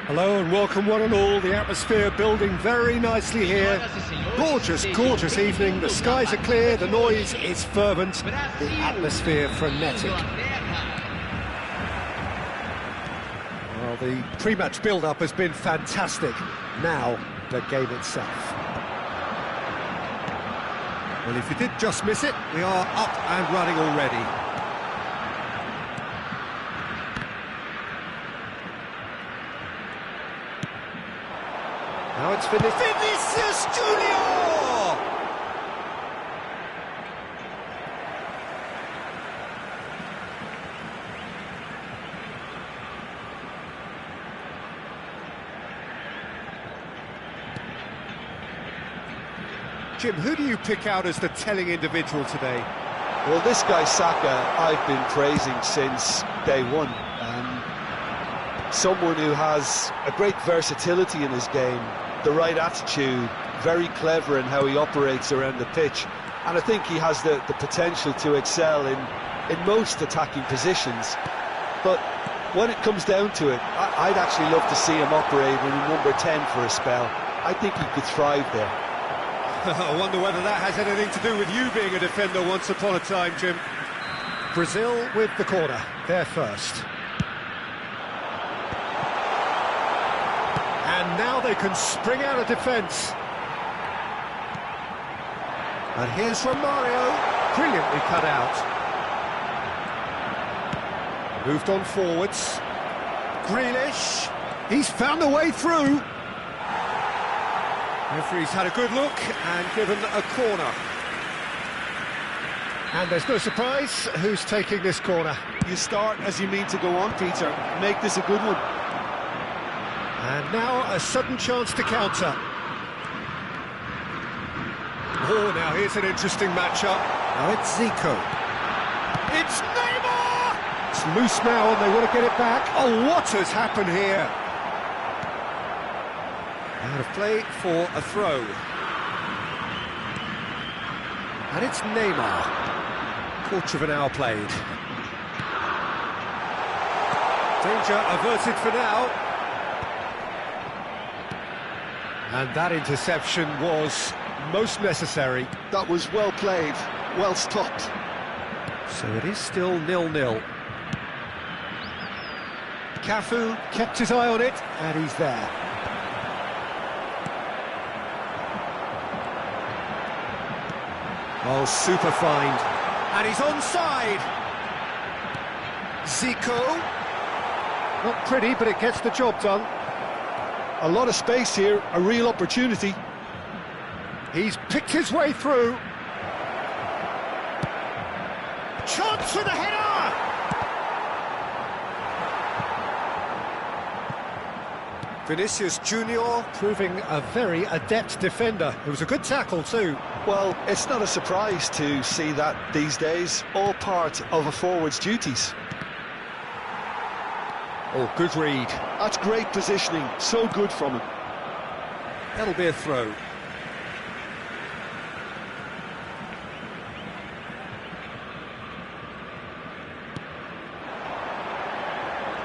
Hello and welcome one and all. The atmosphere building very nicely here. Gorgeous, gorgeous evening. The skies are clear, the noise is fervent, the atmosphere frenetic. Well, the pre-match build-up has been fantastic. Now, the game itself. Well, if you did just miss it, we are up and running already. Now it's Vinicius Junior! Jim, who do you pick out as the telling individual today? Well, this guy Saka, I've been praising since day one. Someone who has a great versatility in his game, the right attitude, very clever in how he operates around the pitch, and I think he has the potential to excel in most attacking positions. But when it comes down to it, I'd actually love to see him operate in number 10 for a spell. I think he could thrive there. I wonder whether that has anything to do with you being a defender once upon a time, Jim. Brazil with the corner, they're first. And now they can spring out of defence. And here's Romario, brilliantly cut out. Moved on forwards. Grealish, he's found a way through. Referee's had a good look and given a corner. And there's no surprise who's taking this corner. You start as you mean to go on, Peter. Make this a good one. And now a sudden chance to counter. Oh, now here's an interesting matchup. Now it's Zico. It's Neymar! It's loose now and they want to get it back. Oh, what has happened here? Out of play for a throw. And it's Neymar. Quarter of an hour played. Danger averted for now. And that interception was most necessary. That was well played, well stopped. So it is still 0-0. Cafu kept his eye on it, and he's there. Oh, super find. And he's onside. Zico. Not pretty, but it gets the job done. A lot of space here, a real opportunity. He's picked his way through. Chance for the header! Vinicius Junior proving a very adept defender. It was a good tackle too. Well, it's not a surprise to see that these days, all part of a forward's duties. Oh, good read. That's great positioning, so good from him. That'll be a throw.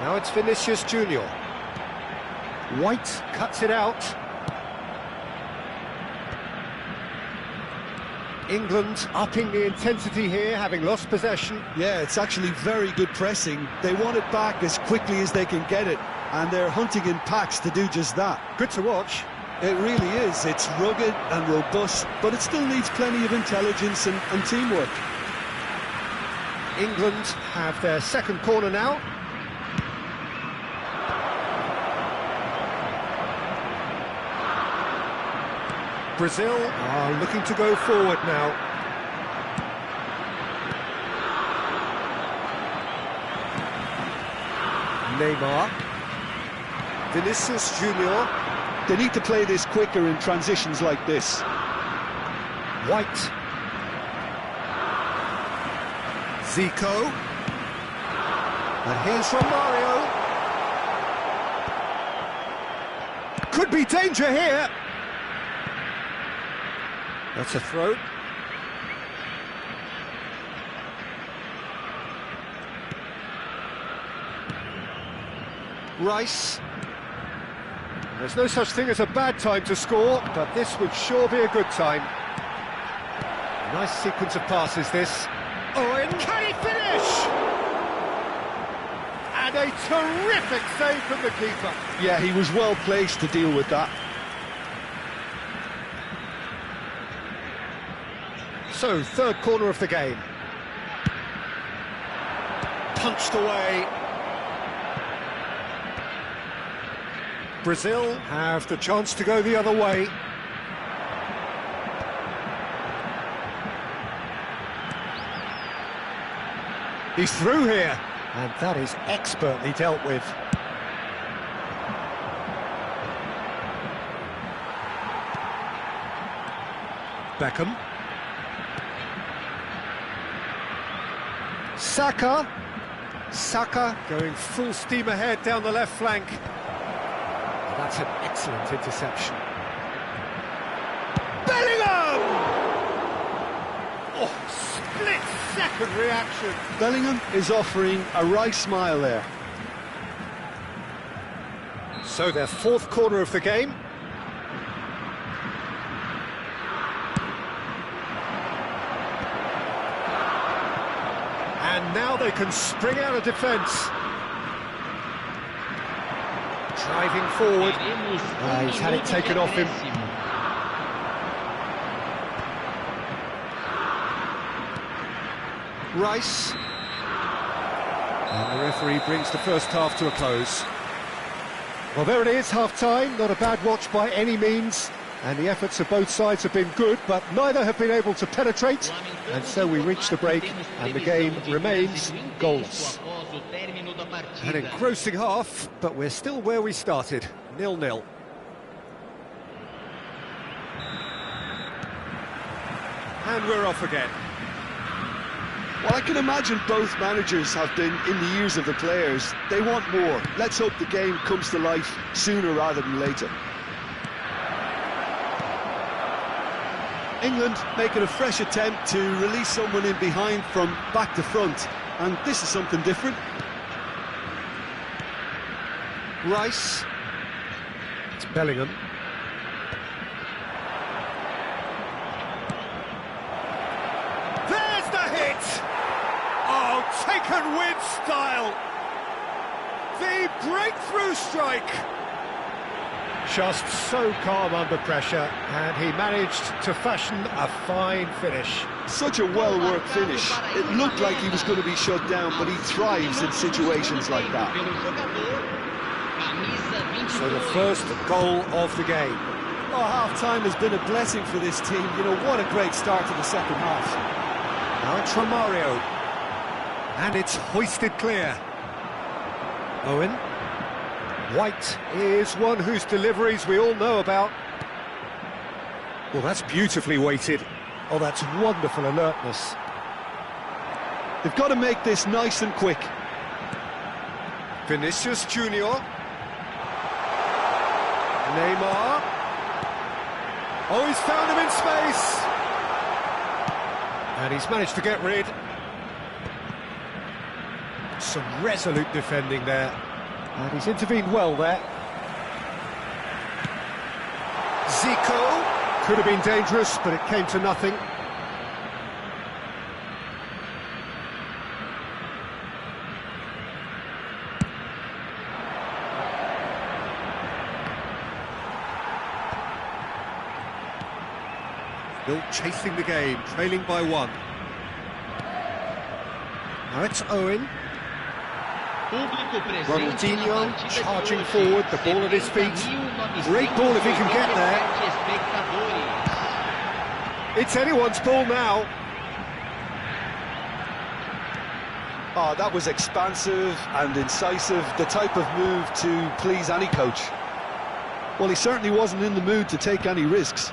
Now it's Vinicius Junior. White cuts it out. England upping the intensity here, having lost possession. Yeah, it's actually very good pressing. They want it back as quickly as they can get it, and they're hunting in packs to do just that. Good to watch. It really is. It's rugged and robust, but it still needs plenty of intelligence and teamwork. England have their second corner now. Brazil are looking to go forward now. Neymar. Vinicius Junior. They need to play this quicker in transitions like this. White. Zico. And here's Romario. Could be danger here. That's a throw. Rice. There's no such thing as a bad time to score, but this would sure be a good time. Nice sequence of passes, this. Owen, can he finish? And a terrific save from the keeper. Yeah, he was well placed to deal with that. So, third corner of the game. Punched away. Brazil have the chance to go the other way. He's through here, and that is expertly dealt with. Beckham. Saka going full steam ahead down the left flank. That's an excellent interception. Bellingham! Oh, split-second reaction. Bellingham is offering a right smile there. So their fourth corner of the game. And now they can spring out of defence. Driving forward. He's had it taken off him. Rice. And the referee brings the first half to a close. Well, there it is, half-time. Not a bad watch by any means. And the efforts of both sides have been good, but neither have been able to penetrate. And so we reach the break, and the game remains goalless. An engrossing half, but we're still where we started, 0-0. And we're off again. Well, I can imagine both managers have been in the ears of the players. They want more. Let's hope the game comes to life sooner rather than later. England making a fresh attempt to release someone in behind from back to front, and this is something different. Rice. It's Bellingham. There's the hit! Oh, taken with style! The breakthrough strike! Just so calm under pressure, and he managed to fashion a fine finish. Such a well-worked finish. It looked like he was going to be shut down, but he thrives in situations like that. So the first goal of the game. Oh, half-time has been a blessing for this team. You know, what a great start to the second half. Now it's Romario. And it's hoisted clear. Owen. White is one whose deliveries we all know about. Well, that's beautifully weighted. Oh, that's wonderful alertness. They've got to make this nice and quick. Vinicius Junior. Neymar. Oh, he's found him in space. And he's managed to get rid. Some resolute defending there. And he's intervened well there. Zico. Could have been dangerous, but it came to nothing. Still chasing the game, trailing by one. Now it's Owen. Ronaldinho charging forward, the ball at his feet. Great ball if he can get there. It's anyone's ball now. Oh, that was expansive and incisive, the type of move to please any coach. Well, he certainly wasn't in the mood to take any risks.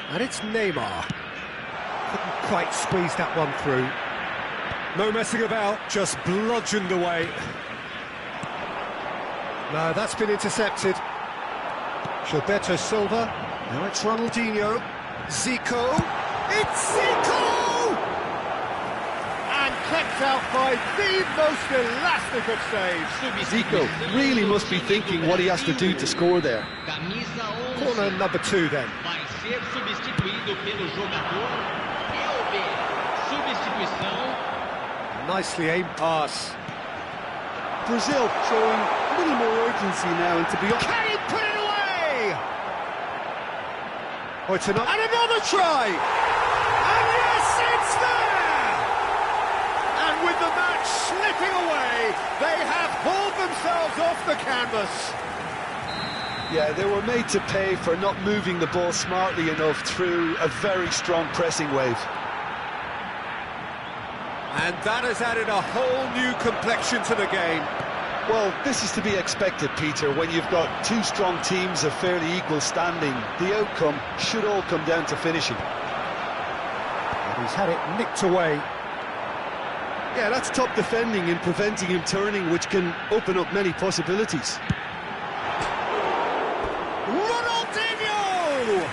And it's Neymar. Couldn't quite squeeze that one through. No messing about, just bludgeoned away. No, that's been intercepted. Gilberto Silva. Now it's Ronaldinho. Zico. It's Zico! And kept out by the most elastic of saves. Zico really must be thinking what he has to do to score there. Corner number 2 then. Vai ser substituído pelo jogador Elber. Substituição. Nicely aimed pass. Brazil showing a little more urgency now, and to be honest... Can he put it away? Oh, it's and another try! And yes, it's there! And with the match slipping away, they have hauled themselves off the canvas. Yeah, they were made to pay for not moving the ball smartly enough through a very strong pressing wave. And that has added a whole new complexion to the game. Well, this is to be expected, Peter. When you've got two strong teams of fairly equal standing, the outcome should all come down to finishing. And he's had it nicked away. Yeah, that's top defending and preventing him turning, which can open up many possibilities. Ronaldinho!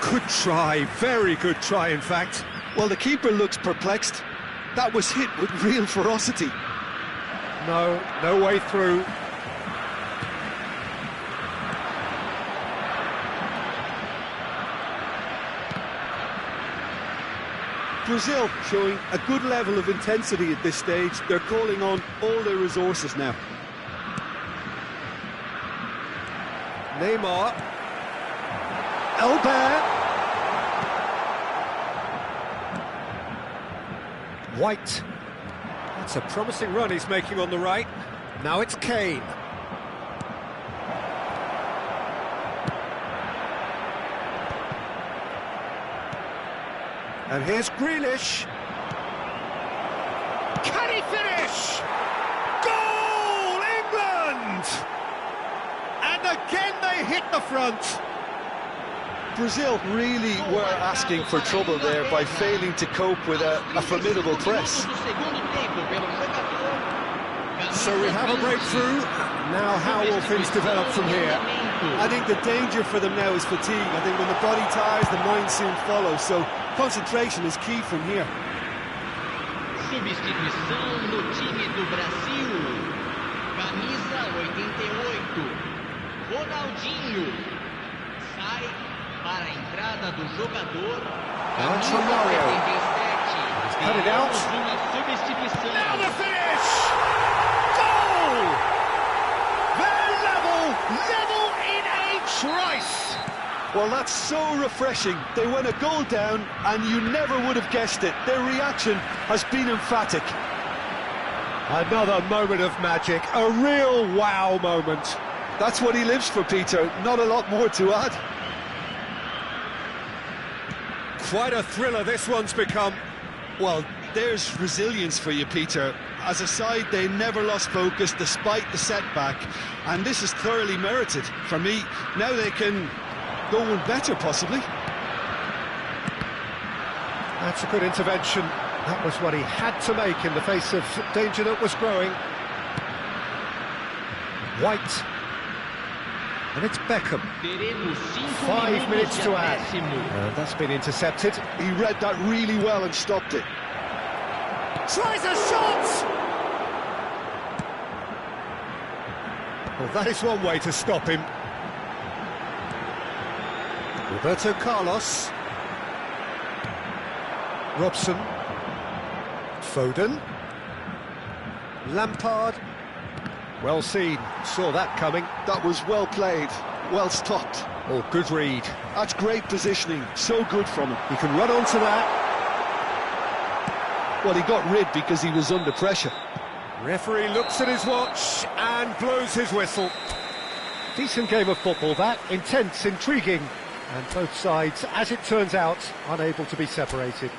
Good try, very good try, in fact. Well, the keeper looks perplexed. That was hit with real ferocity. No way through. Brazil showing a good level of intensity at this stage. They're calling on all their resources now. Neymar. Elber. White. That's a promising run he's making on the right. Now it's Kane. And here's Grealish. Can he finish? Goal, England! And again they hit the front. Brazil really were asking for trouble there by failing to cope with a formidable press. So we have a breakthrough. Now how will things develop from here? I think the danger for them now is fatigue. I think when the body tires, the mind soon follows. So concentration is key from here. Substituição no time do Brasil. Camisa 88. Ronaldinho. Sai para a entrada do jogador. Camisa 77. Cut it out. Uma substituição. Now the finish! Goal! They're level in a trice. Well, that's so refreshing. They went a goal down, and you never would have guessed it. Their reaction has been emphatic. Another moment of magic, a real wow moment. That's what he lives for, Peter. Not a lot more to add. Quite a thriller this one's become. Well, there's resilience for you, Peter. As a side, they never lost focus despite the setback, and this is thoroughly merited. For me, now they can go one better, possibly. That's a good intervention. That was what he had to make in the face of danger that was growing. White. And it's Beckham. 5 minutes to add. That's been intercepted. He read that really well and stopped it. Tries a shot! Well, that is one way to stop him. Roberto Carlos. Robson. Foden. Lampard. Well seen, saw that coming. That was well played, well stopped. Oh, good read. That's great positioning, so good from him. He can run onto that. Well, he got rid because he was under pressure. Referee looks at his watch and blows his whistle. Decent game of football, that. Intense, intriguing. And both sides, as it turns out, unable to be separated.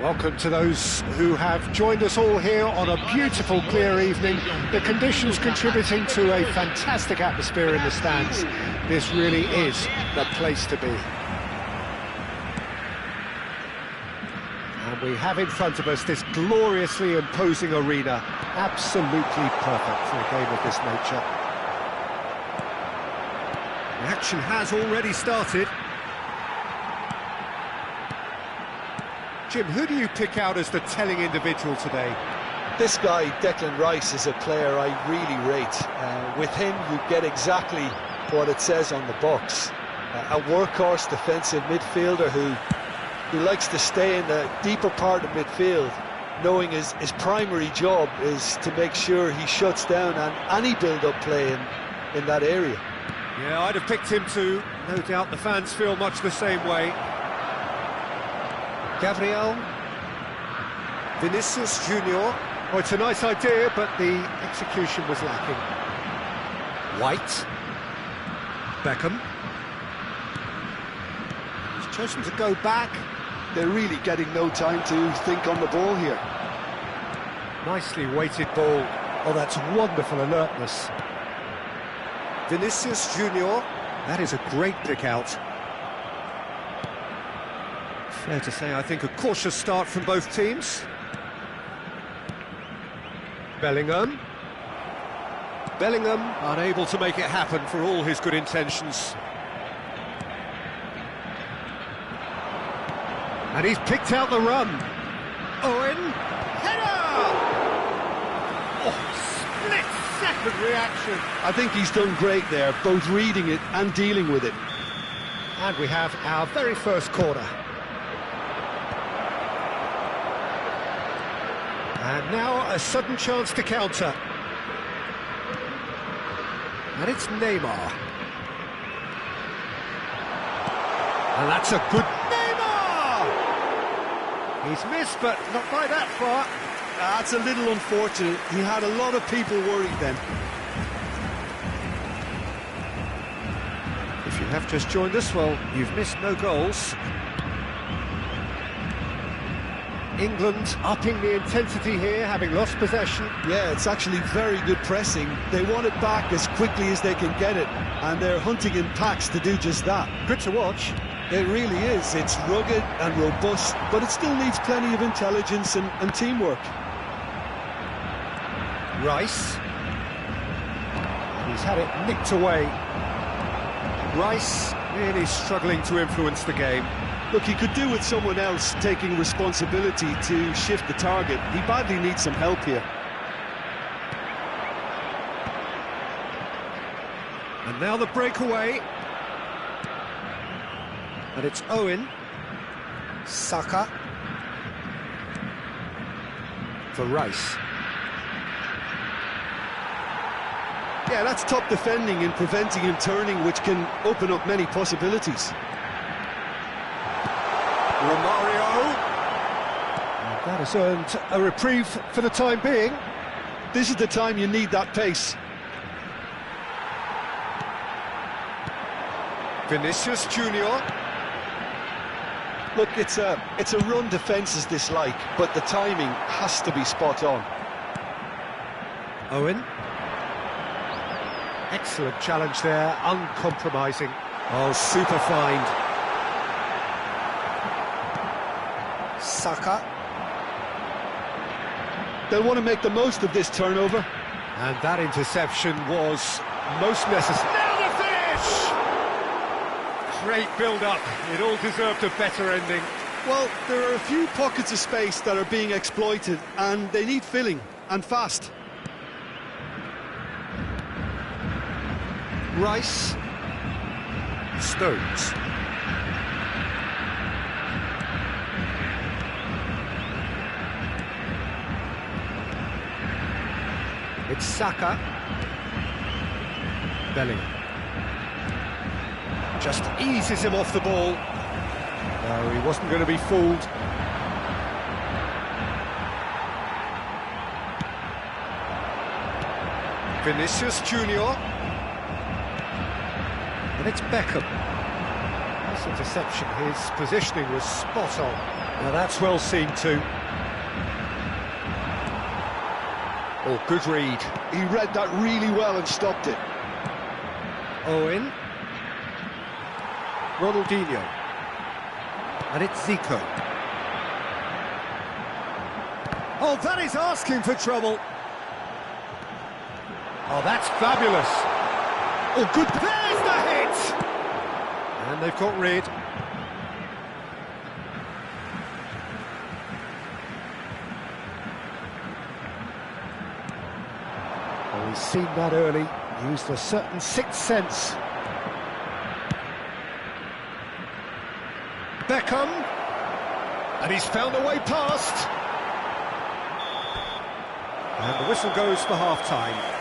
Welcome to those who have joined us all here on a beautiful, clear evening. The conditions contributing to a fantastic atmosphere in the stands. This really is the place to be. And we have in front of us this gloriously imposing arena. Absolutely perfect for a game of this nature. The action has already started. Jim, who do you pick out as the telling individual today? This guy, Declan Rice, is a player I really rate. With him, you get exactly what it says on the box. A workhorse defensive midfielder who likes to stay in the deeper part of midfield, knowing his primary job is to make sure he shuts down any build-up play in that area. Yeah, I'd have picked him too. No doubt the fans feel much the same way. Gabriel, Vinicius Junior. Oh, it's a nice idea, but the execution was lacking. White, Beckham. He's chosen to go back. They're really getting no time to think on the ball here. Nicely weighted ball. Oh, that's wonderful alertness. Vinicius Junior. That is a great pick out. Fair to say, I think, a cautious start from both teams. Bellingham, unable to make it happen for all his good intentions. And he's picked out the run. Owen, header! Oh, split-second reaction. I think he's done great there, both reading it and dealing with it. And we have our very first corner. And now a sudden chance to counter. And it's Neymar. And that's a good Neymar! He's missed, but not by that far. That's a little unfortunate. He had a lot of people worried then. If you have just joined us, well, you've missed no goals. England upping the intensity here, having lost possession. Yeah, it's actually very good pressing. They want it back as quickly as they can get it, and they're hunting in packs to do just that. Good to watch. It really is. It's rugged and robust, but it still needs plenty of intelligence and teamwork. Rice. He's had it nicked away. Rice really struggling to influence the game. Look, he could do with someone else taking responsibility to shift the target. He badly needs some help here. And now the breakaway. And it's Owen. Saka. For Rice. Yeah, that's top defending and preventing him turning, which can open up many possibilities. Romario. And that has earned a reprieve for the time being. This is the time you need that pace. Vinicius Junior. Look, it's a run defence's dislike, but the timing has to be spot on. Owen. Excellent challenge there, uncompromising. Oh, super find. Saka. They'll want to make the most of this turnover. And that interception was most necessary. Now the finish! Great build-up. It all deserved a better ending. Well, there are a few pockets of space that are being exploited, and they need filling, and fast. Rice. Stones. It's Saka. Bellingham. Just eases him off the ball. No, he wasn't going to be fooled. Vinicius Junior. And it's Beckham. This interception, his positioning was spot on. Now that's well seen too. Oh, good read. He read that really well and stopped it. Owen. Ronaldinho. And it's Zico. Oh, that is asking for trouble. Oh, that's fabulous. Oh, good. There's the hit! And they've got rid. Oh, he's seen that early. Used a certain sixth sense. Beckham. And he's found a way past. And the whistle goes for half-time.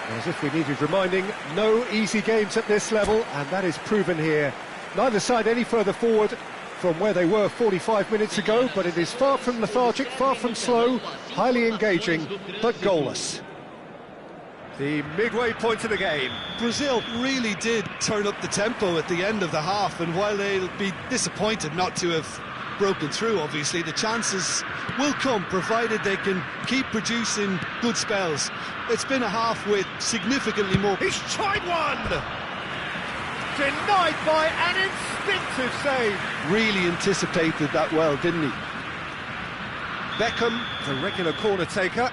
As if we needed reminding, no easy games at this level, and that is proven here. Neither side any further forward from where they were 45 minutes ago, but it is far from lethargic, far from slow, highly engaging, but goalless. The midway point of the game. Brazil really did turn up the tempo at the end of the half, and while they'll be disappointed not to have broken through, obviously, the chances will come, provided they can keep producing good spells. It's been a half with significantly more... He's tried one! Denied by an instinctive save. Really anticipated that well, didn't he? Beckham, the regular corner taker.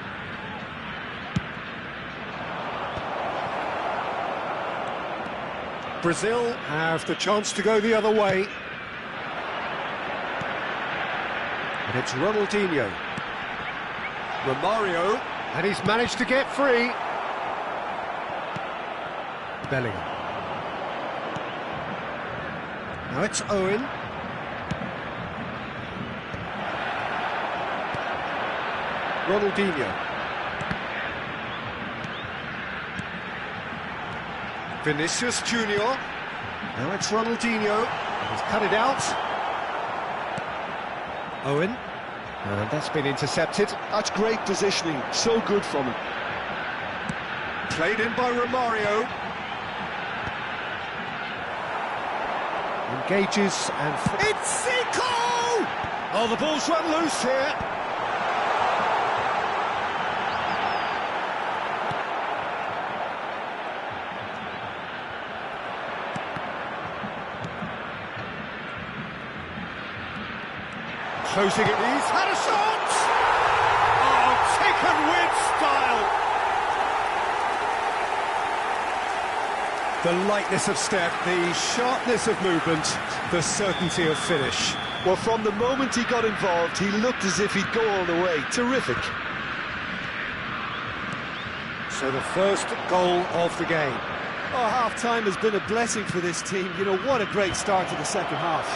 Brazil have the chance to go the other way. And it's Ronaldinho. Romario, and he's managed to get free. Bellingham. Now it's Owen. Ronaldinho. Vinicius Junior. Now it's Ronaldinho. He's cut it out. Owen. And that's been intercepted. That's great positioning. So good from him. Played in by Romario. Engages and... It's Zico! Oh, the ball's run loose here. Closing it, he's had a shot! Oh, taken with style! The lightness of step, the sharpness of movement, the certainty of finish. Well, from the moment he got involved, he looked as if he'd go all the way. Terrific. So the first goal of the game. Oh, half-time has been a blessing for this team. You know, what a great start to the second half.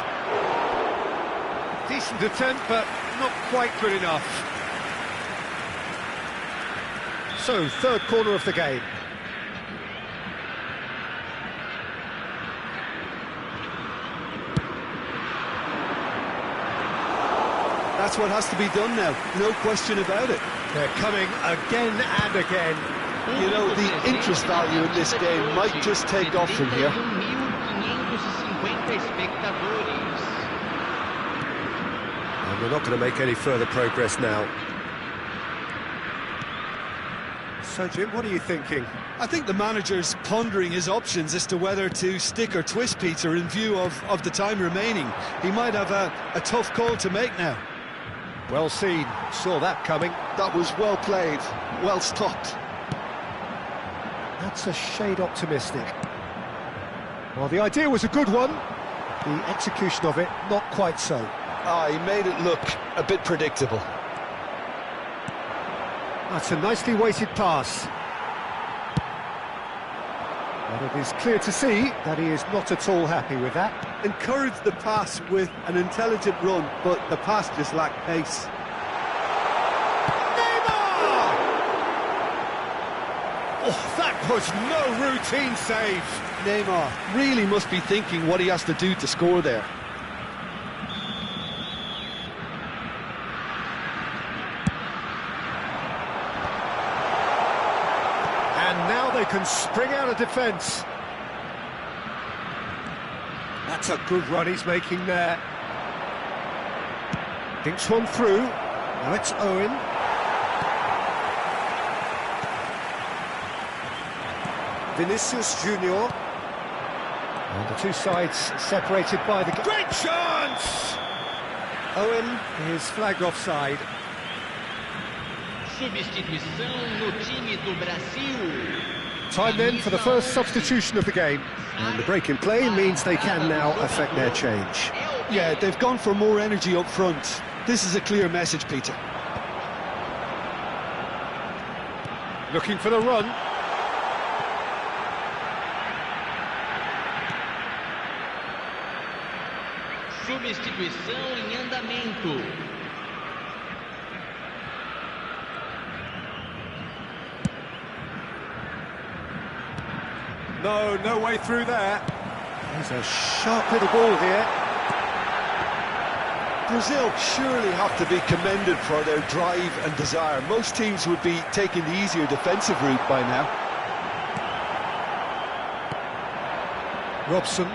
Decent attempt, but not quite good enough. So, third corner of the game. That's what has to be done now, no question about it. They're coming again and again. You know, the interest value in this game might just take off from here. And they're not going to make any further progress now. So, Jim, what are you thinking? I think the manager's pondering his options as to whether to stick or twist Peter in view of the time remaining. He might have a tough call to make now. Well seen, saw that coming. That was well played, well stopped. That's a shade optimistic. Well, the idea was a good one. The execution of it, not quite so. He made it look a bit predictable. That's a nicely weighted pass. But it is clear to see that he is not at all happy with that. Encouraged the pass with an intelligent run, but the pass just lacked pace. Neymar! Oh, that was no routine save. Neymar really must be thinking what he has to do to score there. And now they can spring out of defence. That's a good run he's making there. Dinks one through. Now it's Owen. Vinicius Junior. And the two sides separated by the... Great chance! Owen is flagged offside. Substituição no time do Brasil. Time then for the first substitution of the game. And the break in play means they can now affect their change. Yeah, they've gone for more energy up front. This is a clear message, Peter. Looking for the run. Substituição em andamento. No way through there. There's a sharp little ball here. Brazil surely have to be commended for their drive and desire. Most teams would be taking the easier defensive route by now. Robson.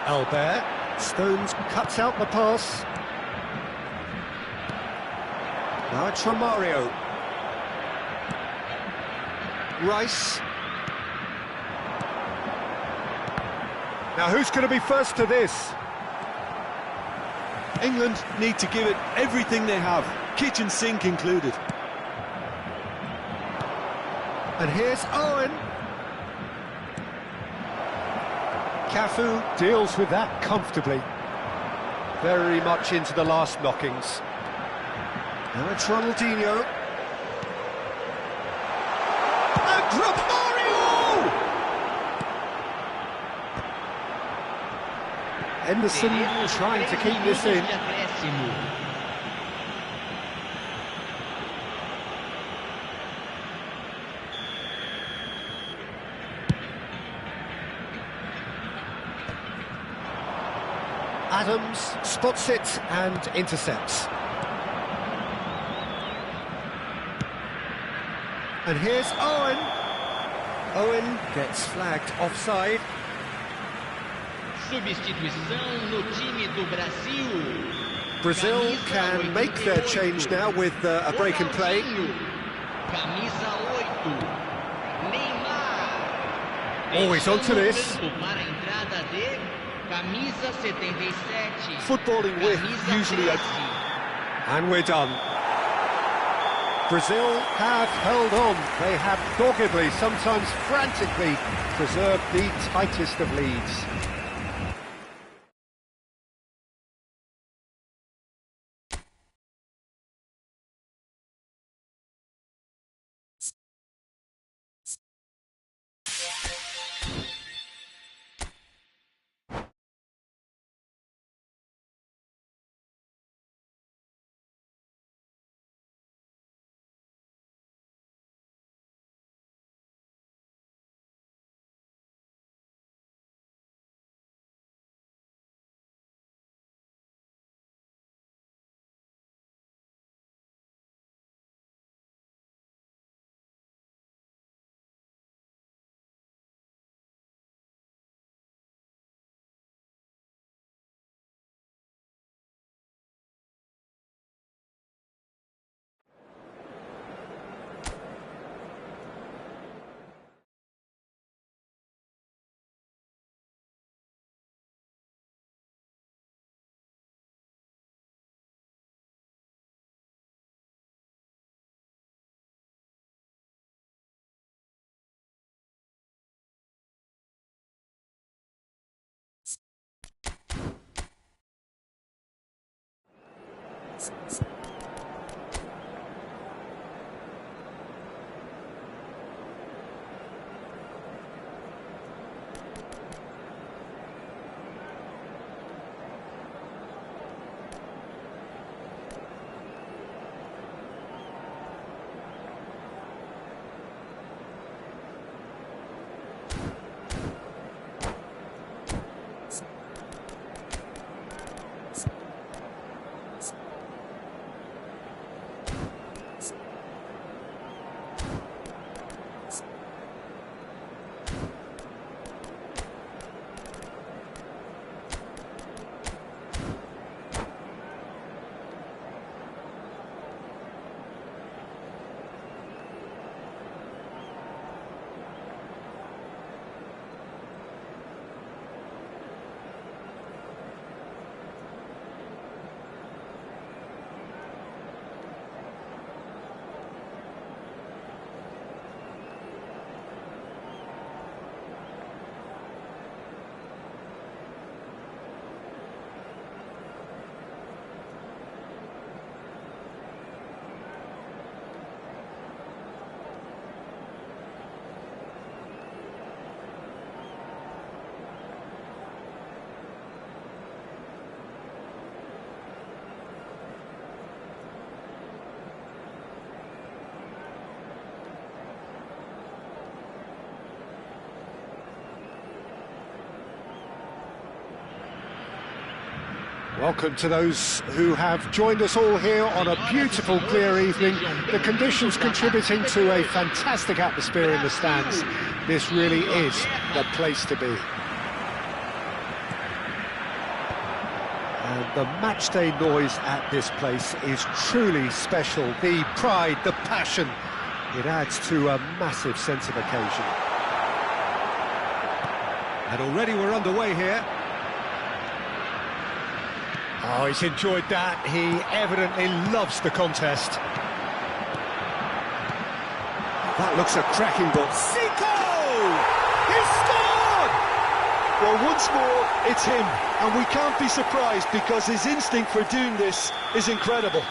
Albert. Stones cuts out the pass. Now it's Romario. Rice. Now who's going to be first to this? England need to give it everything they have, kitchen sink included. And here's Owen. Cafu deals with that comfortably. Very much into the last knockings. Now it's Ronaldinho. And Romario! Henderson trying to keep this in. Adams spots it and intercepts. And here's Owen. Owen gets flagged offside. Substituição no time do Brasil. Brazil can make their change now with a break in play. Camisa 8. Neymar. Always onto this. Para a entrada de camisa 77. Footballing with usually a... And we're done. Brazil have held on. They have doggedly, sometimes frantically, preserved the tightest of leads. Welcome to those who have joined us all here on a beautiful, clear evening. The conditions contributing to a fantastic atmosphere in the stands. This really is the place to be. And the matchday noise at this place is truly special. The pride, the passion, it adds to a massive sense of occasion. And already we're underway here. Oh, he's enjoyed that. He evidently loves the contest. That looks a cracking ball. Zico! He scored! Well, once more, it's him. And we can't be surprised because his instinct for doing this is incredible.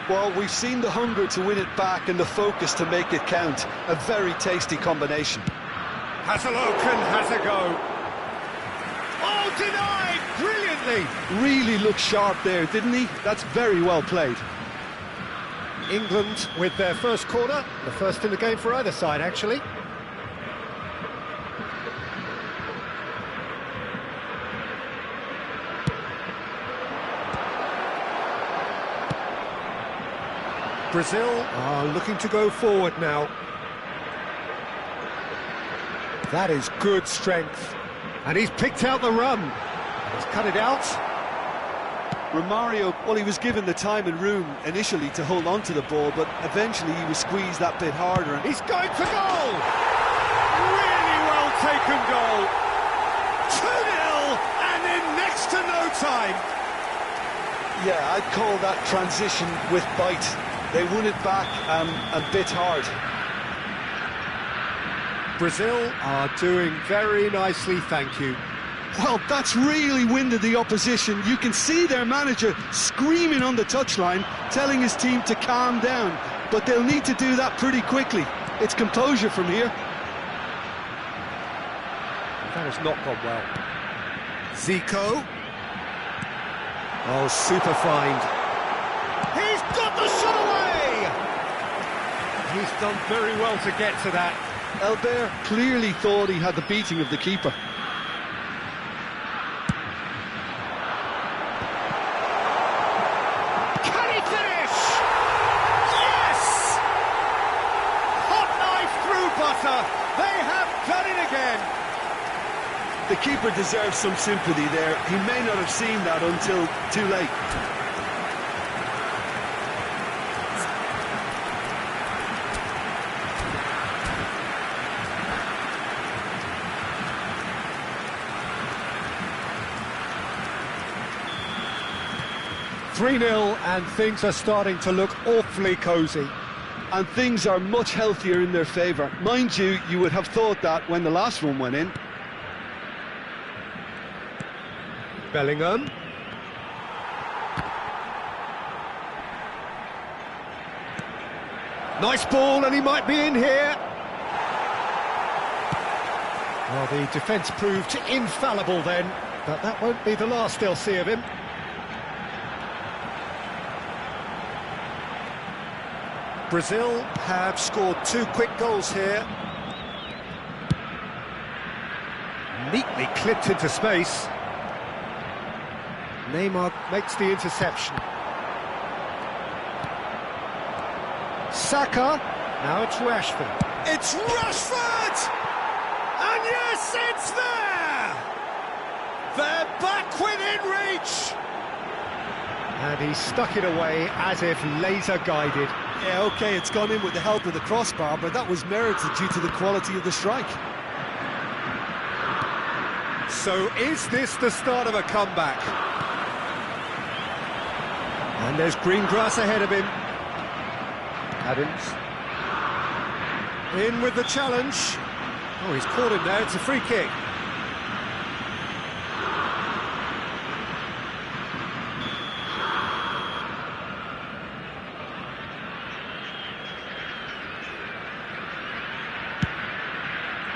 Well, we've seen the hunger to win it back and the focus to make it count. A very tasty combination. Has a look and has a go. Oh, denied! Brilliantly! Really looked sharp there, didn't he? That's very well played. England with their first corner, the first in the game for either side, actually. Brazil are looking to go forward now. That is good strength. And he's picked out the run. He's cut it out. Romario, well, he was given the time and room initially to hold on to the ball, but eventually he was squeezed that bit harder. He's going for goal! Really well taken goal. 2-0 and in next to no time. Yeah, I'd call that transition with bite. They won it back a bit hard. Brazil are doing very nicely, thank you. Well, that's really winded the opposition. You can see their manager screaming on the touchline, telling his team to calm down. But they'll need to do that pretty quickly. It's composure from here. That has not gone well. Zico. Oh, super find. He's got the shot away! He's done very well to get to that. Albert clearly thought he had the beating of the keeper. Can he finish? Yes! Hot knife through butter. They have done it again. The keeper deserves some sympathy there. He may not have seen that until too late. .3-0 and things are starting to look awfully cosy. And things are much healthier in their favour. Mind you, you would have thought that when the last one went in. Bellingham. Nice ball, and he might be in here. Well, the defence proved infallible then, but that won't be the last they'll see of him. Brazil have scored 2 quick goals here. Neatly clipped into space. Neymar makes the interception. Saka, now it's Rashford. It's Rashford! And yes, it's there! They're back within reach! And he stuck it away as if laser-guided. Yeah, OK, it's gone in with the help of the crossbar, but that was merited due to the quality of the strike. So is this the start of a comeback? And there's green grass ahead of him. Adams. In with the challenge. Oh, he's caught him there, it's a free kick.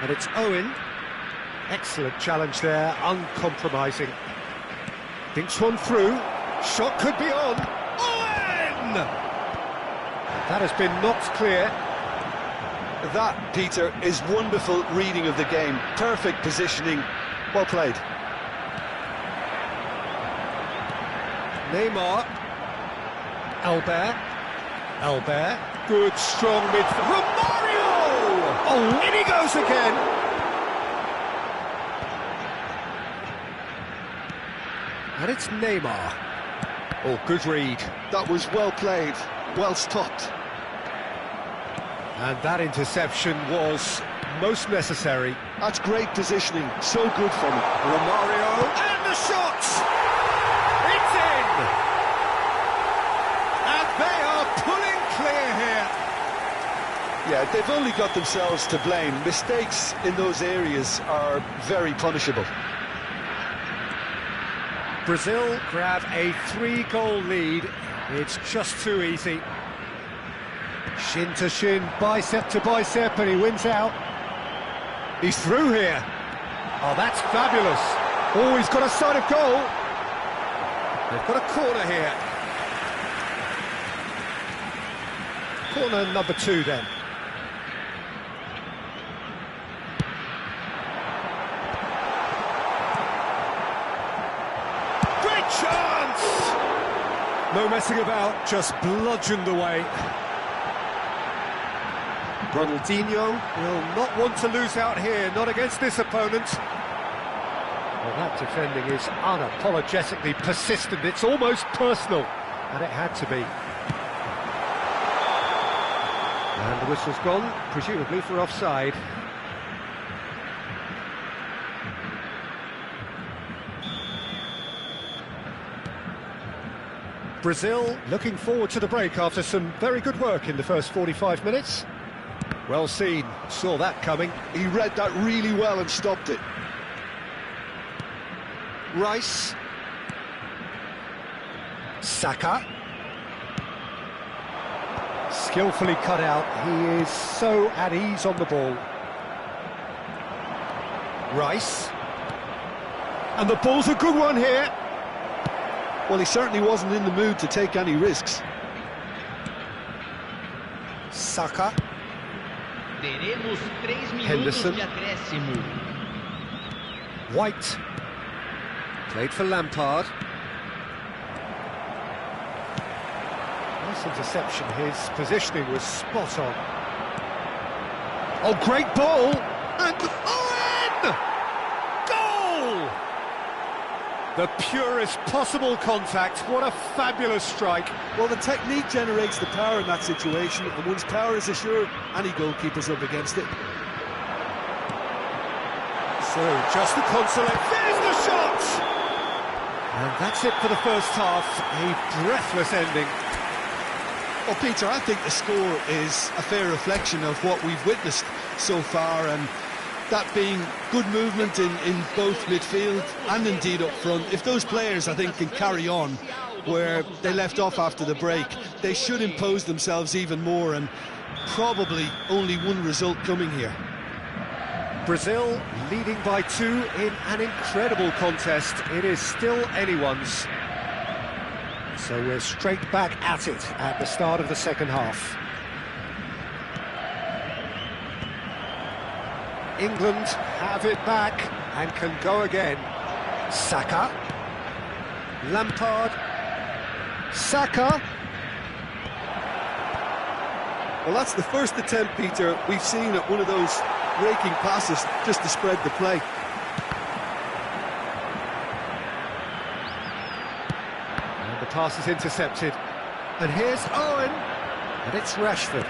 And it's Owen. Excellent challenge there, uncompromising. Thinks one through. Shot could be on. Owen! That has been knocked clear. That, Peter, is wonderful reading of the game. Perfect positioning. Well played. Neymar. Albert. Good, strong midfield. Romario! Oh, in he goes again. And it's Neymar. Oh, good read. That was well played, well stopped. And that interception was most necessary. That's great positioning, so good from him. Romario, and the shot! It's in! And they are pulling clear here. Yeah, they've only got themselves to blame. Mistakes in those areas are very punishable. Brazil grab a 3-goal lead. It's just too easy. Shin to shin, bicep to bicep, and he wins out. He's through here. Oh, that's fabulous. Oh, he's got a side of goal. They've got a corner here. Corner number 2 then. Great chance! No messing about, just bludgeoned away. Ronaldinho will not want to lose out here, not against this opponent. Well, that defending is unapologetically persistent, it's almost personal, and it had to be. And the whistle's gone, presumably for offside. Brazil looking forward to the break after some very good work in the first 45 minutes. Well seen, saw that coming. He read that really well and stopped it. Rice. Saka. Skillfully cut out, he is so at ease on the ball. Rice. And the ball's a good one here. Well, he certainly wasn't in the mood to take any risks. Saka. Teremos 3 minutos Henderson. de acréscimo. White. Played for Lampard. Nice interception, his positioning was spot on. Oh, great ball! And Owen! Goal! The purest possible contact, what a fabulous strike. Well, the technique generates the power in that situation, and once power is assured, any goalkeeper's up against it. So, just the consolation. There's the shot! And that's it for the first half, a breathless ending. Well, Peter, I think the score is a fair reflection of what we've witnessed so far, and that being good movement in both midfield and indeed up front. If those players, I think, can carry on, where they left off after the break. They should impose themselves even more, and probably only one result coming here. Brazil leading by 2 in an incredible contest. It is still anyone's. So we're straight back at it at the start of the second half. England have it back and can go again. Saka. Lampard. Saka. Well, that's the first attempt, Peter, we've seen at one of those raking passes just to spread the play. And the pass is intercepted. And here's Owen. And it's Rashford.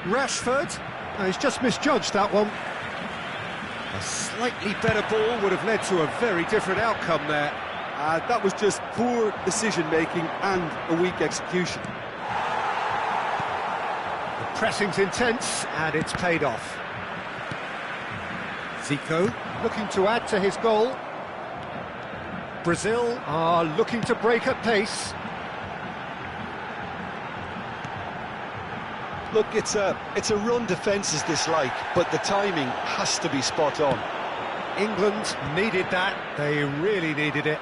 Rashford. Oh, he's just misjudged that one. A slightly better ball would have led to a very different outcome there. That was just poor decision-making and a weak execution. The pressing's intense, and it's paid off. Zico looking to add to his goal. Brazil are looking to break at pace. Look, it's a run defence's dislike, but the timing has to be spot on. England needed that. They really needed it.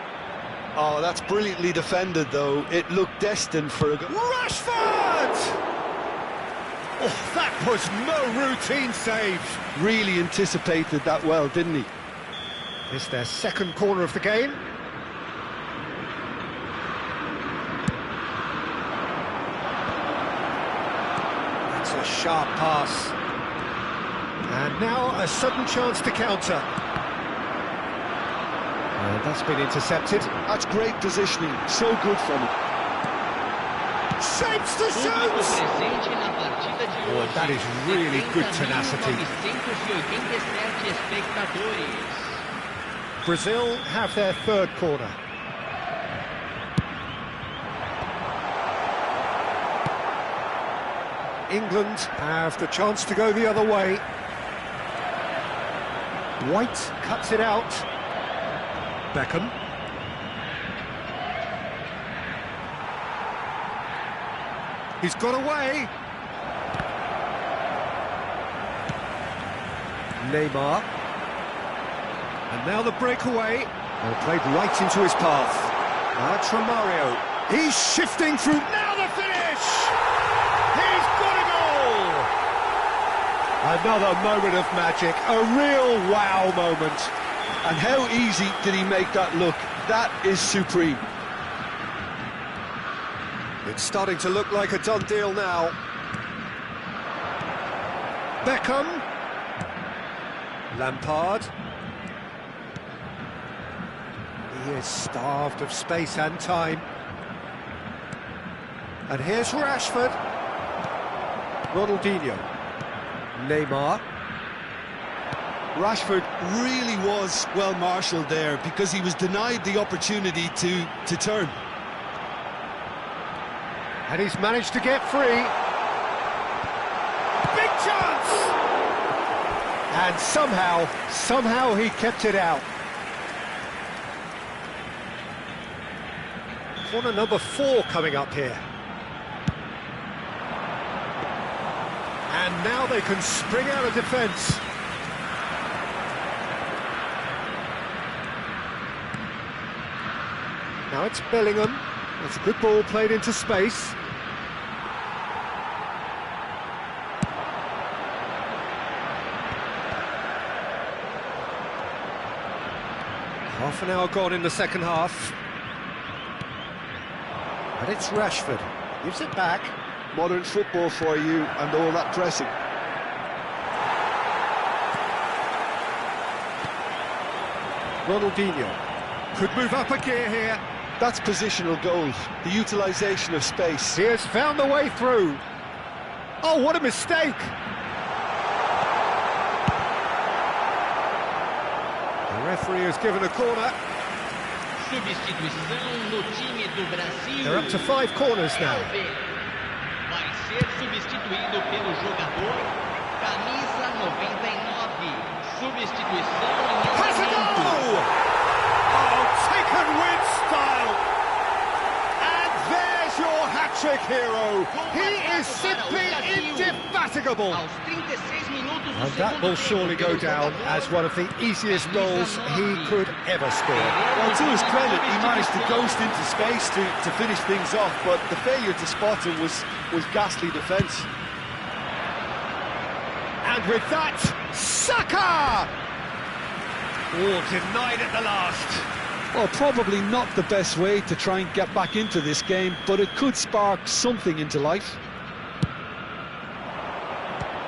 Oh, that's brilliantly defended, though. It looked destined for a goal. Rashford! Oh, that was no routine save. Really anticipated that well, didn't he? It's their second corner of the game. That's a sharp pass. And now a sudden chance to counter. And that's been intercepted. That's great positioning, so good from him. Shapes to shoot! Oh, that is really good tenacity. Brazil have their third corner. England have the chance to go the other way. White cuts it out. Beckham. He's got away. Neymar. And now the breakaway. And played right into his path. Now it's Romario. He's shifting through. Now the finish! He's got a goal! Another moment of magic. A real wow moment. And how easy did he make that look? That is supreme. It's starting to look like a done deal now. Beckham. Lampard. He is starved of space and time. And here's Rashford. Ronaldinho. Neymar. Rashford really was well marshalled there because he was denied the opportunity to turn. And he's managed to get free. Big chance! And somehow he kept it out. Corner number 4 coming up here. And now they can spring out of defence. Now it's Bellingham. It's a good ball played into space. Half an hour gone in the second half. And it's Rashford. Gives it back. Modern football for you and all that pressing. Ronaldinho could move up a gear here. That's positional goals, the utilisation of space. He has found the way through. Oh, what a mistake! The referee has given a corner. Substituição no time do Brasil. They're up to 5 corners now. Vai ser substituído pelo jogador camisa 99. Substituição em Has a andamento. goal! Oh, take can win style. And there's your hat-trick hero. He is simply indefatigable. And that will surely go down as one of the easiest goals he could ever score. Well, to his credit, he managed to ghost into space to finish things off, but the failure to spot him was ghastly defence. And with that, Saka! Oh, denied at the last. Well, probably not the best way to try and get back into this game, but it could spark something into life.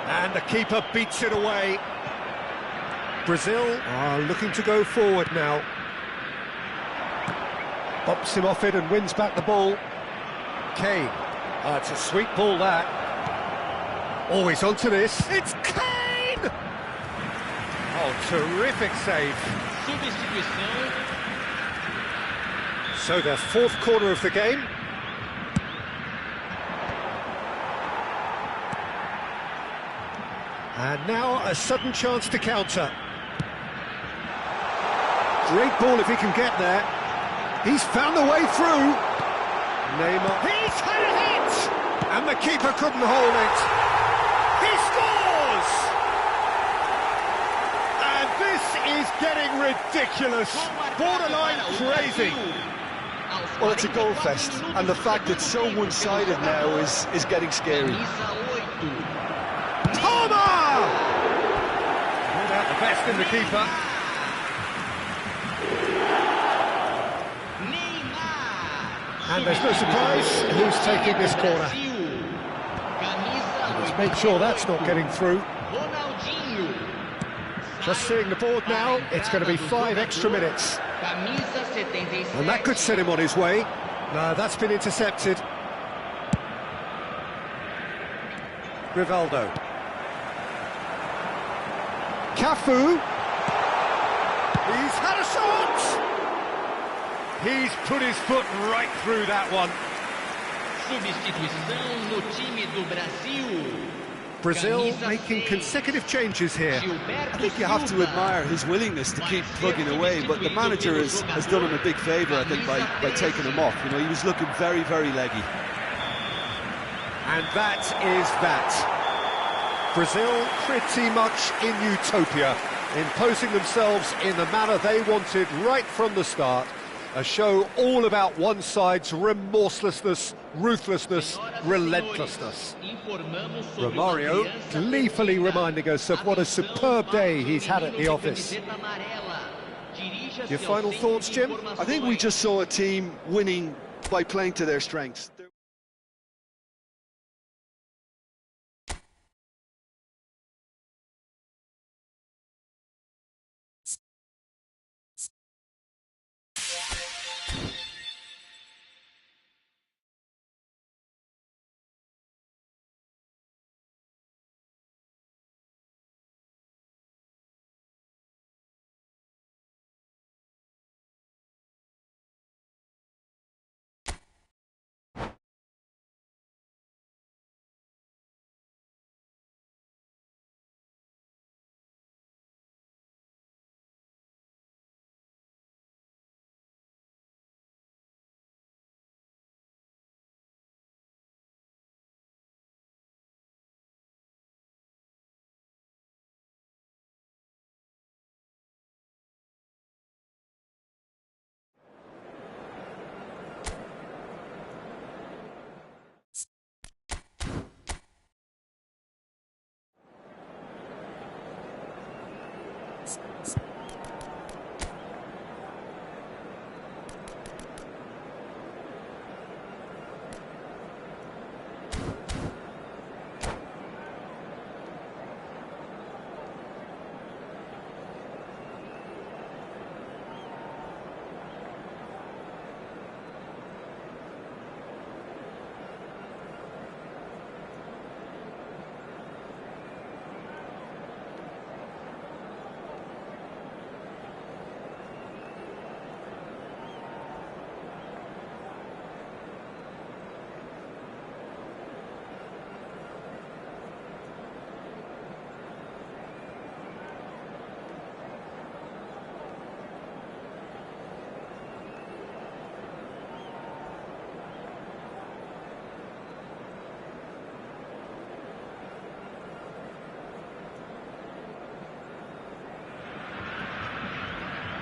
And the keeper beats it away. Brazil are looking to go forward now. Bumps him off it and wins back the ball. Kane. It's a sweet ball, that. Always onto this. It's Kane! Oh, terrific save. Substituição. So their fourth corner of the game. And now a sudden chance to counter. Great ball if he can get there. He's found the way through. Neymar. He's had a hit! And the keeper couldn't hold it. He scores! And this is getting ridiculous. Borderline crazy. Well, it's a goal fest, and the fact it's so one-sided now is getting scary. Toma! Pulled out the best in the keeper. And there's no surprise who's taking this corner. Let's make sure that's not getting through. Just seeing the board now, it's going to be 5 extra minutes. And that could set him on his way. No, that's been intercepted. Rivaldo. Cafu. He's had a shot! He's put his foot right through that one. Substituição no time do Brasil. Brazil making consecutive changes here. I think you have to admire his willingness to keep plugging away, but the manager has done him a big favour, I think, by taking him off. You know, he was looking very, very leggy. And that is that. Brazil pretty much in utopia, imposing themselves in the manner they wanted right from the start. A show all about one side's remorselessness, ruthlessness, relentlessness. Romario gleefully reminding us of what a superb day he's had at the office. Your final thoughts, Jim? I think we just saw a team winning by playing to their strengths.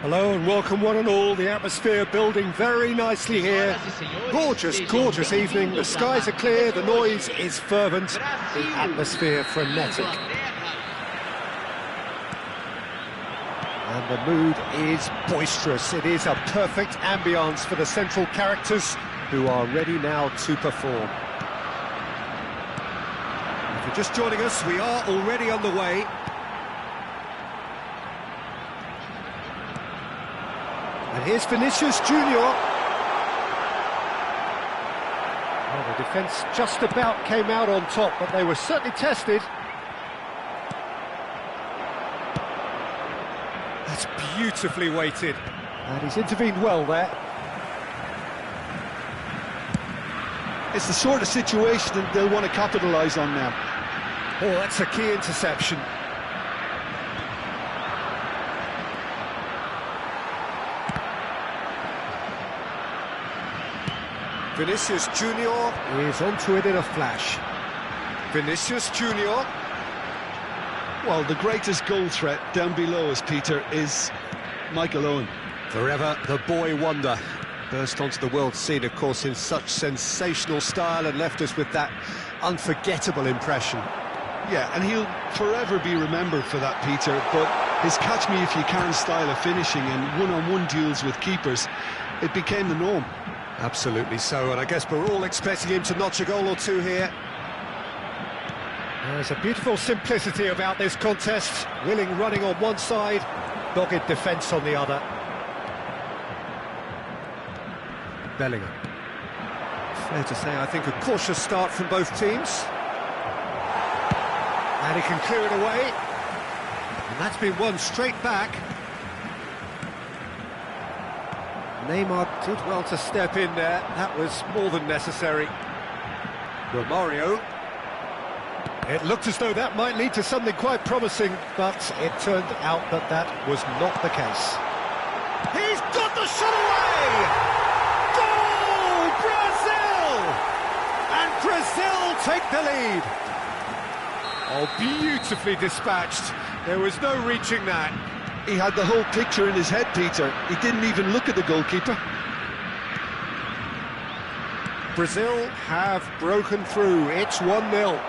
Hello and welcome one and all. The atmosphere building very nicely here. Gorgeous, gorgeous evening. The skies are clear, the noise is fervent, the atmosphere frenetic. And the mood is boisterous. It is a perfect ambience for the central characters who are ready now to perform. If you're just joining us, we are already on the way. And here's Vinicius Junior. Well, the defence just about came out on top, but they were certainly tested. That's beautifully weighted. And he's intervened well there. It's the sort of situation that they'll want to capitalise on now. Oh, that's a key interception. Vinicius Junior is onto it in a flash. Vinicius Junior. Well, the greatest goal threat down below us, Peter, is Michael Owen. Forever the boy wonder. Burst onto the world scene, of course, in such sensational style and left us with that unforgettable impression. Yeah, and he'll forever be remembered for that, Peter, but his catch-me-if-you-can style of finishing and one-on-one duels with keepers, it became the norm. Absolutely so, and I guess we're all expecting him to notch a goal or two here. There's a beautiful simplicity about this contest. Willing running on one side, dogged defence on the other. Bellingham. Fair to say, I think, a cautious start from both teams. And he can clear it away. And that's been won straight back. Neymar did well to step in there. That was more than necessary. Romario. It looked as though that might lead to something quite promising, but it turned out that that was not the case. He's got the shot away! Goal! Brazil! And Brazil take the lead. Oh, beautifully dispatched. There was no reaching that. He had the whole picture in his head, Peter. He didn't even look at the goalkeeper. Brazil have broken through. It's 1-0.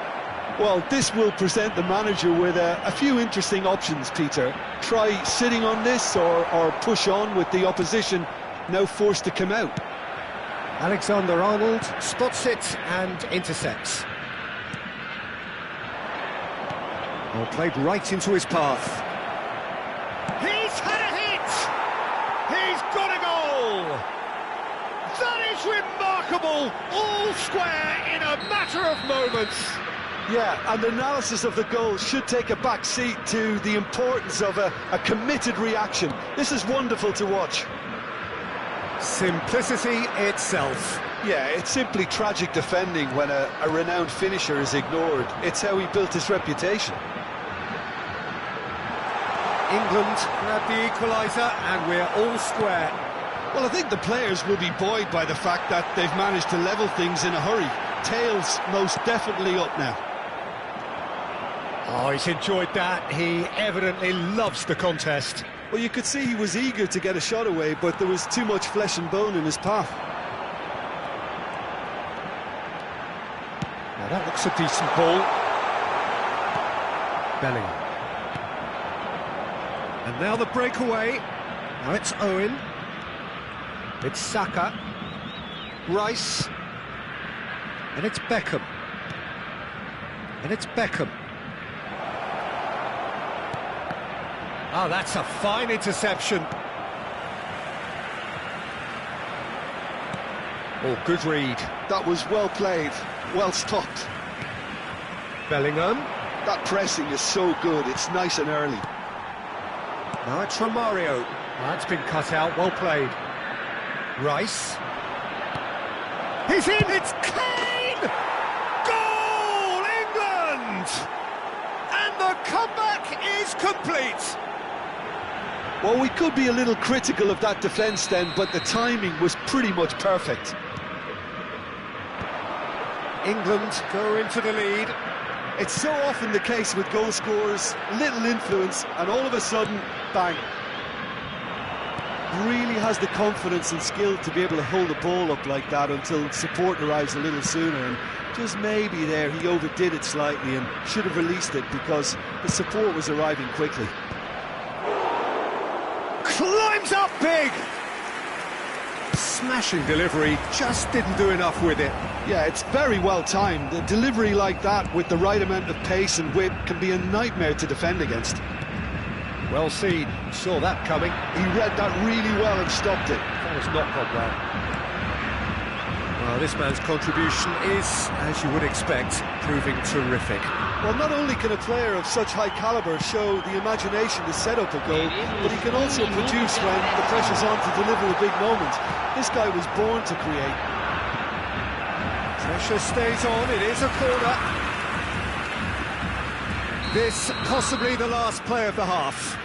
Well, this will present the manager with a few interesting options, Peter. Try sitting on this or push on with the opposition now forced to come out. Alexander-Arnold spots it and intercepts. Well, played right into his path. He's had a hit! He's got a goal! That is remarkable! All square in a matter of moments. Yeah, and analysis of the goal should take a back seat to the importance of a committed reaction. This is wonderful to watch. Simplicity itself. Yeah, it's simply tragic defending when a renowned finisher is ignored. It's how he built his reputation. England grab the equaliser and we're all square. Well, I think the players will be buoyed by the fact that they've managed to level things in a hurry. Tails most definitely up now. Oh, he's enjoyed that. He evidently loves the contest. Well, you could see he was eager to get a shot away, but there was too much flesh and bone in his path. Now that looks a decent ball. Bellingham. And now the breakaway. Now it's Owen. It's Saka. Rice. And it's Beckham. And it's Beckham. Oh, that's a fine interception. Oh, good read. That was well played, well stopped. Bellingham. That pressing is so good, it's nice and early. Now it's Romario. That's been cut out, well played. Rice. He's in, it's Kane! Goal, England! And the comeback is complete. Well, we could be a little critical of that defence then, but the timing was pretty much perfect. England go into the lead. It's so often the case with goal scorers, little influence, and all of a sudden, bang. really has the confidence and skill to be able to hold the ball up like that until support arrives a little sooner, and just maybe there he overdid it slightly and should have released it because the support was arriving quickly. Climbs up big! Smashing delivery, just didn't do enough with it. Yeah, it's very well timed. A delivery like that with the right amount of pace and whip can be a nightmare to defend against. Well seen, saw that coming. He read that really well and stopped it. That has not gone well. Well, this man's contribution is, as you would expect, proving terrific. Well, not only can a player of such high calibre show the imagination to set up a goal, but he can also produce when the pressure's on to deliver a big moment. This guy was born to create. Pressure stays on, it is a corner. This possibly the last play of the half.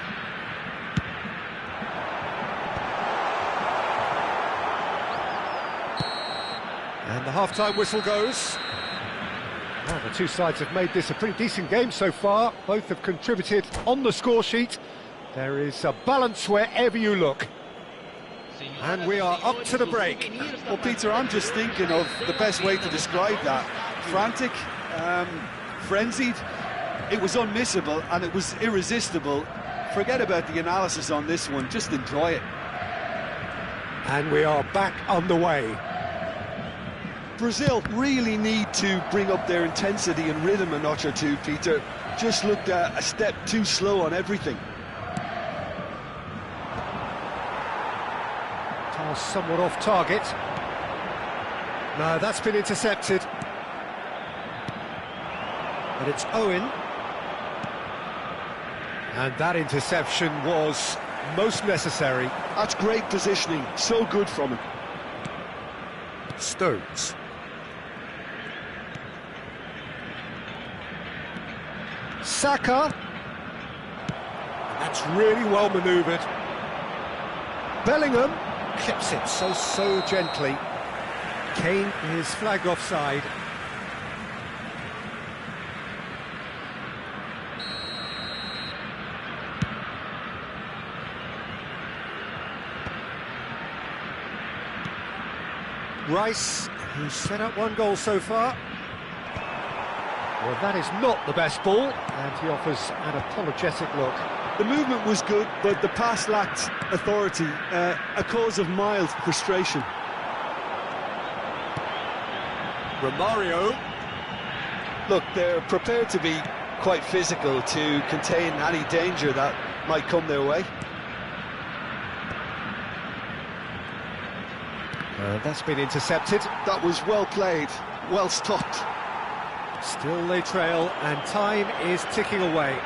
And the half-time whistle goes. Well, the two sides have made this a pretty decent game so far. Both have contributed on the score sheet. There is a balance wherever you look. And we are up to the break. Well, Peter, I'm just thinking of the best way to describe that. Frantic, frenzied. It was unmissable and it was irresistible. Forget about the analysis on this one, just enjoy it. And we are back underway. Brazil really need to bring up their intensity and rhythm a notch or two, Peter. Just looked a step too slow on everything. Toss somewhat off target. No, that's been intercepted. But it's Owen. And that interception was most necessary. That's great positioning, so good from him. Stones. Saka. That's really well manoeuvred. Bellingham clips it so gently. Kane is flagged offside. Rice, who's set up one goal so far. Well, that is not the best ball, and he offers an apologetic look. The movement was good, but the pass lacked authority, a cause of mild frustration. Romario. Look, they're prepared to be quite physical to contain any danger that might come their way. That's been intercepted. That was well played, well stopped. Still they trail, and time is ticking away.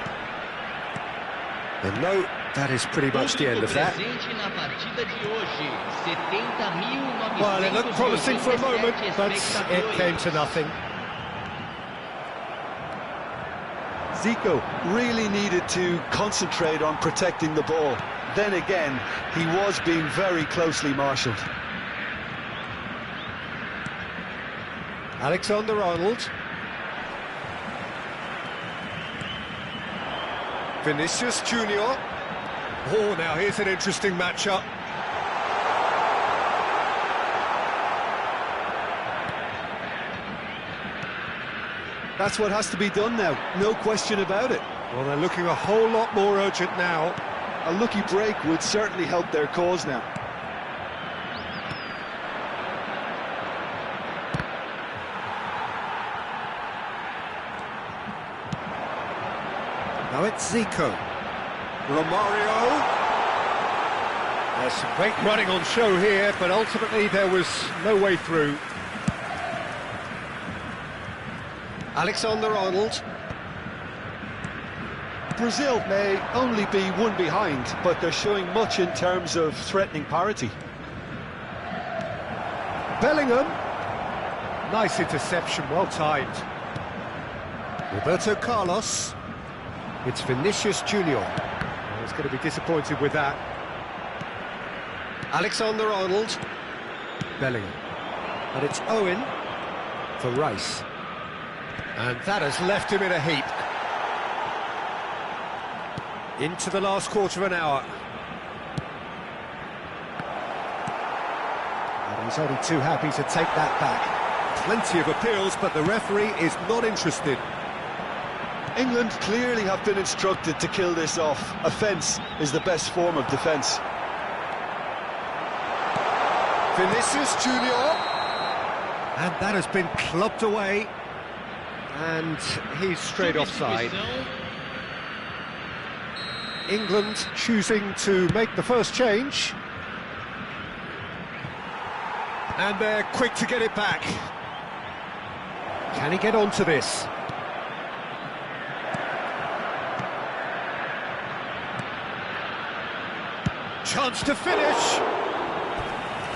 And no, that is pretty much the end of that. Well, it looked promising for a moment, but it came to nothing. Zico really needed to concentrate on protecting the ball. Then again, he was being very closely marshalled. Alexander-Arnold. Vinicius Junior. Oh, now here's an interesting matchup. That's what has to be done now, no question about it. Well, they're looking a whole lot more urgent now. A lucky break would certainly help their cause now. Now it's Zico. Romario. There's some great running on show here, but ultimately there was no way through. Alexander-Arnold. Brazil may only be one behind, but they're showing much in terms of threatening parity. Bellingham. Nice interception, well timed. Roberto Carlos. It's Vinicius Junior. Well, he's going to be disappointed with that. Alexander-Arnold. Bellingham. And it's Owen for Rice. And that has left him in a heap. Into the last quarter of an hour. He's only too happy to take that back. Plenty of appeals, but the referee is not interested. England clearly have been instructed to kill this off. Offence is the best form of defence. Vinicius Junior. And that has been clubbed away. And he's straight offside. England choosing to make the first change. And they're quick to get it back. Can he get onto this? Chance to finish.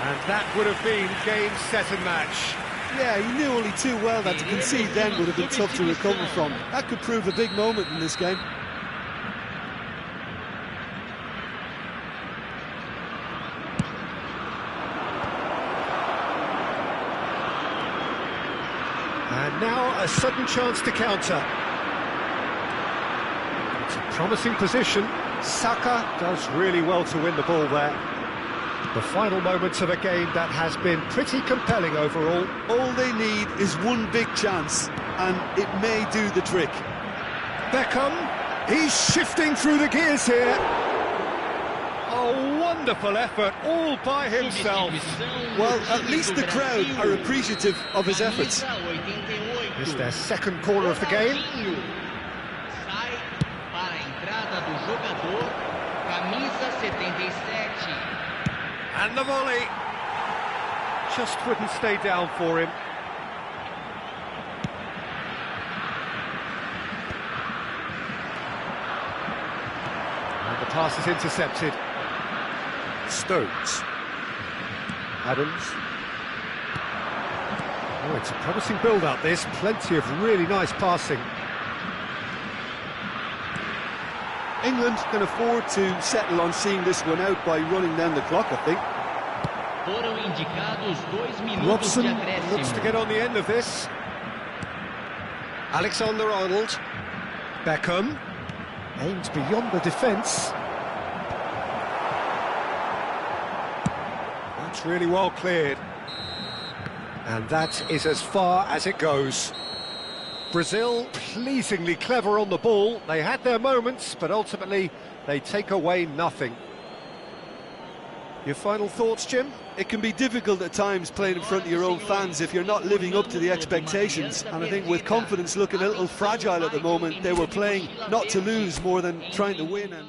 And that would have been game, set and match. Yeah, he knew only too well that to concede then would have been tough to recover from. That could prove a big moment in this game. And now a sudden chance to counter. It's a promising position. Saka does really well to win the ball there. The final moments of a game that has been pretty compelling overall. All they need is one big chance, and it may do the trick. Beckham, he's shifting through the gears here. A wonderful effort, all by himself. Well, at least the crowd are appreciative of his efforts. It's their second corner of the game. And the volley just wouldn't stay down for him. And the pass is intercepted. Stones. Adams. Oh, it's a promising build-up, this. Plenty of really nice passing. England can afford to settle on seeing this one out by running down the clock, I think. Robson looks to get on the end of this. Alexander-Arnold. Beckham. Aimed beyond the defence. That's really well cleared. And that is as far as it goes. Brazil pleasingly clever on the ball. They had their moments, but ultimately they take away nothing. Your final thoughts, Jim? It can be difficult at times playing in front of your own fans if you're not living up to the expectations, and I think with confidence looking a little fragile at the moment, they were playing not to lose more than trying to win. And